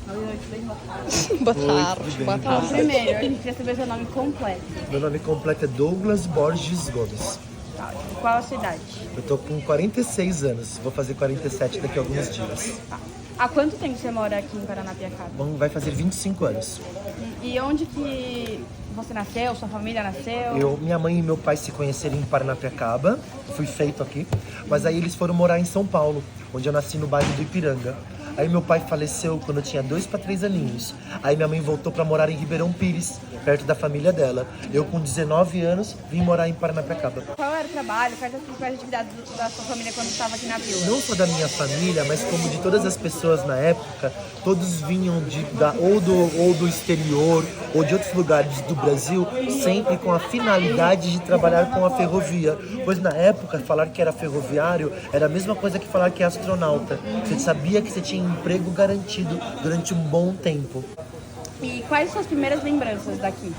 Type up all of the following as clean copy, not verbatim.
Boa tarde, tudo bem? boa Bom, tarde. primeiro, a gente queria saber seu nome completo. Meu nome completo é Douglas Borges Gomes. Tá, e qual a sua idade? Eu tô com 46 anos, vou fazer 47 daqui a alguns dias. Tá. Há quanto tempo você mora aqui em Paranapiacaba? Bom, vai fazer 25 anos. E onde que você nasceu? Sua família nasceu? Minha mãe e meu pai se conheceram em Paranapiacaba, fui feito aqui, mas aí eles foram morar em São Paulo, onde eu nasci no bairro do Ipiranga. Aí meu pai faleceu quando eu tinha 2 para 3 aninhos. Aí minha mãe voltou para morar em Ribeirão Pires, perto da família dela. Eu com 19 anos vim morar em Paranapiacaba. Qual era o trabalho? Quais as atividades da sua família quando estava aqui na vila? Não só da minha família, mas como de todas as pessoas na época, todos vinham ou do exterior ou de outros lugares do Brasil, sempre com a finalidade de trabalhar com a ferrovia. Pois na época, falar que era ferroviário era a mesma coisa que falar que é astronauta. Você sabia que você tinha emprego garantido durante um bom tempo. E quais suas primeiras lembranças daqui?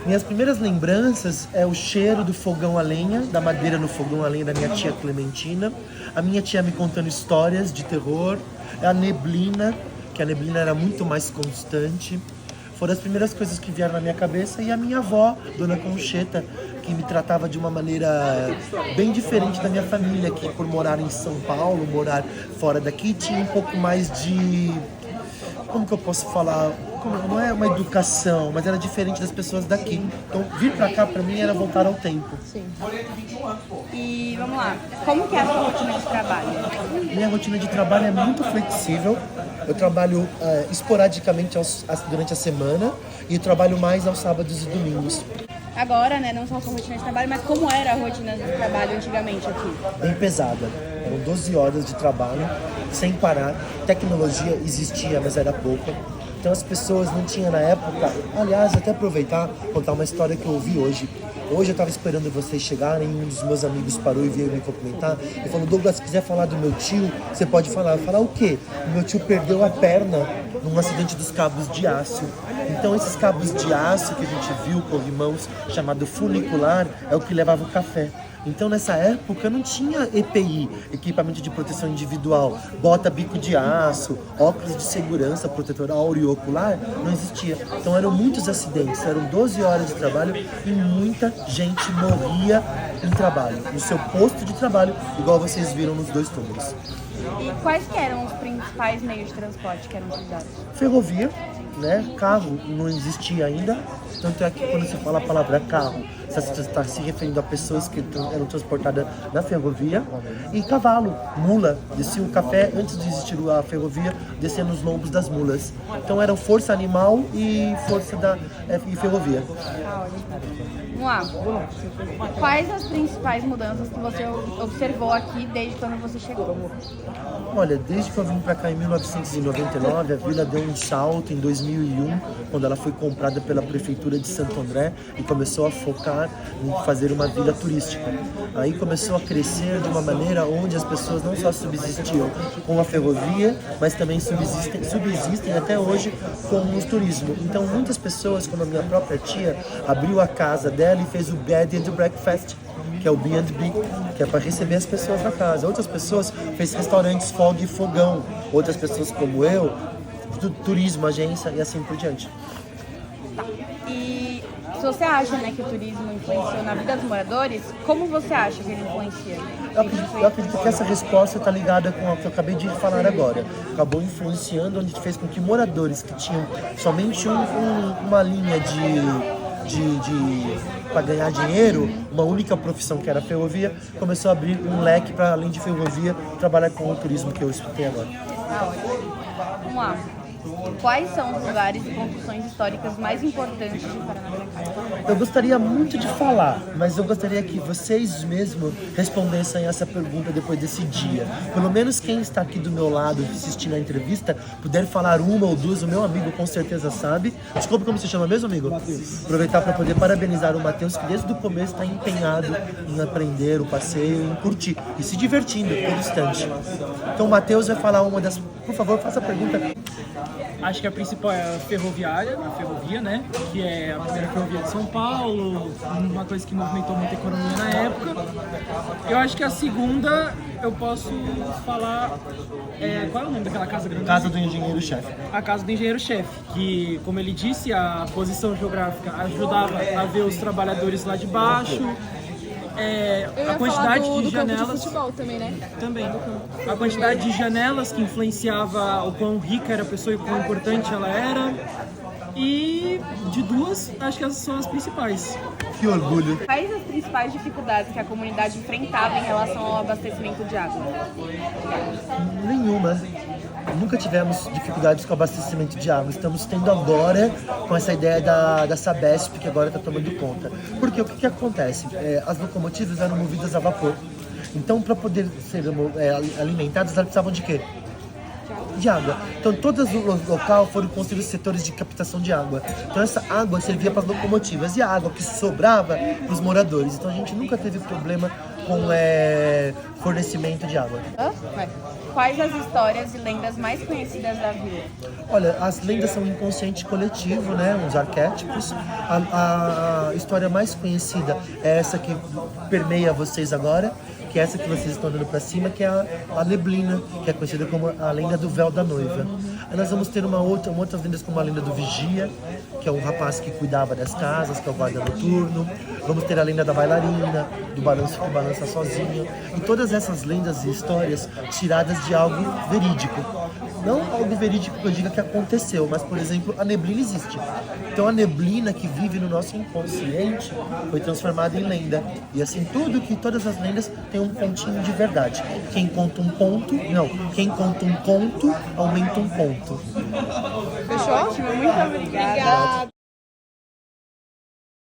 Minhas primeiras lembranças é o cheiro do fogão a lenha, da madeira no fogão a lenha da minha tia Clementina, a minha tia me contando histórias de terror, a neblina, que a neblina era muito mais constante. Foram as primeiras coisas que vieram na minha cabeça, e a minha avó, Dona Concheta, que me tratava de uma maneira bem diferente da minha família, que por morar em São Paulo, morar fora daqui, tinha um pouco mais de... Como que eu posso falar? Não é uma educação, mas era diferente das pessoas daqui. Então, vir pra cá, pra mim, era voltar ao tempo. Sim. E vamos lá, como que é a sua rotina de trabalho? Minha rotina de trabalho é muito flexível. Eu trabalho esporadicamente durante a semana e trabalho mais aos sábados e domingos. Agora, né, não só a sua rotina de trabalho, mas como era a rotina de trabalho antigamente aqui? Bem pesada. Eram 12 horas de trabalho, sem parar. Tecnologia existia, mas era pouca. Então as pessoas não tinham na época... Aliás, até aproveitar, contar uma história que eu ouvi hoje. Hoje eu estava esperando vocês chegarem, um dos meus amigos parou e veio me cumprimentar e falou: Douglas, se quiser falar do meu tio, você pode falar. Eu falar o quê? O meu tio perdeu a perna num acidente dos cabos de aço. Então esses cabos de aço que a gente viu, corrimãos, chamado funicular, é o que levava o café. Então nessa época não tinha EPI, equipamento de proteção individual, bota bico de aço, óculos de segurança, protetor auriocular, não existia. Então eram muitos acidentes, eram 12 horas de trabalho e muita gente morria em trabalho, no seu posto de trabalho, igual vocês viram nos 2 túmulos. E quais que eram os principais meios de transporte que eram utilizados? Ferrovia, né? Carro não existia ainda, tanto é que quando você fala a palavra carro, você está se referindo a pessoas que eram transportadas na ferrovia, e cavalo, mula, descia o café antes de existir a ferrovia, descia nos lombos das mulas. Então eram força animal e e ferrovia. Vamos lá. Quais as principais mudanças que você observou aqui desde quando você chegou? Olha, desde que eu vim pra cá em 1999, a vila deu um salto em 2001, quando ela foi comprada pela Prefeitura de Santo André e começou a focar em fazer uma vila turística. Aí começou a crescer de uma maneira onde as pessoas não só subsistiam com a ferrovia, mas também subsistem até hoje com o turismo. Então muitas pessoas, como a minha própria tia, abriu a casa dela e fez o Bed and Breakfast, que é o B&B, que é para receber as pessoas na casa. Outras pessoas fez restaurantes Fog e Fogão. Outras pessoas como eu, turismo, agência e assim por diante. Tá. E se você acha, né, que o turismo influenciou na vida dos moradores, como você acha que ele influencia? Eu acredito que essa resposta está ligada com o que eu acabei de falar agora. Acabou influenciando, onde fez com que moradores que tinham somente uma linha para ganhar dinheiro, uma única profissão que era a ferrovia, começou a abrir um leque para, além de ferrovia, trabalhar com o turismo que eu expliquei agora. Tá ótimo. Vamos lá. Quais são os lugares e construções históricas mais importantes de Paranapiacaba? Eu gostaria muito de falar, mas eu gostaria que vocês mesmos respondessem essa pergunta depois desse dia. Pelo menos quem está aqui do meu lado assistindo a entrevista, puder falar uma ou duas, o meu amigo com certeza sabe. Desculpa, como se chama mesmo, amigo? Matheus. Aproveitar para poder parabenizar o Matheus, que desde o começo está empenhado em aprender o passeio, em curtir e se divertindo todo instante. Então o Matheus vai falar uma das Por favor, faça a pergunta. Acho que a principal é a ferrovia, né? Que é a primeira ferrovia de São Paulo, uma coisa que movimentou muita economia na época. Eu acho que a segunda, eu posso falar... qual é o nome daquela casa grande? Casa do engenheiro-chefe. A casa do engenheiro-chefe, que, como ele disse, a posição geográfica ajudava a ver os trabalhadores lá de baixo. A quantidade de janelas campo de futebol também, né? também a quantidade de janelas que influenciava o quão rica era a pessoa e o quão importante ela era. E de duas, acho que essas são as principais. Que orgulho. Quais as principais dificuldades que a comunidade enfrentava em relação ao abastecimento de água? Nenhuma. Nunca tivemos dificuldades com abastecimento de água. Estamos tendo agora com essa ideia da Sabesp, que agora está tomando conta. Porque o que acontece? As locomotivas eram movidas a vapor. Então, para poder ser alimentadas, elas precisavam de quê? De água. Então, todos os locais foram construídos setores de captação de água. Então, essa água servia para as locomotivas e a água que sobrava para os moradores. Então, a gente nunca teve problema com fornecimento de água. Quais as histórias e lendas mais conhecidas da vila? Olha, as lendas são um inconsciente coletivo, né? Uns arquétipos. A história mais conhecida é essa que permeia vocês agora, que é essa que vocês estão olhando para cima, que é a neblina, que é conhecida como a lenda do véu da noiva. Aí nós vamos ter outras lendas como a lenda do vigia, que é um rapaz que cuidava das casas, que é o guarda noturno. Vamos ter a lenda da bailarina, do balanço que balança sozinho. E todas essas lendas e histórias tiradas de algo verídico. Não algo verídico que eu diga que aconteceu, mas, por exemplo, a neblina existe. Então a neblina que vive no nosso inconsciente foi transformada em lenda. E assim, todas as lendas têm um pontinho de verdade. Quem conta um conto aumenta um ponto. Fechou? Muito obrigada.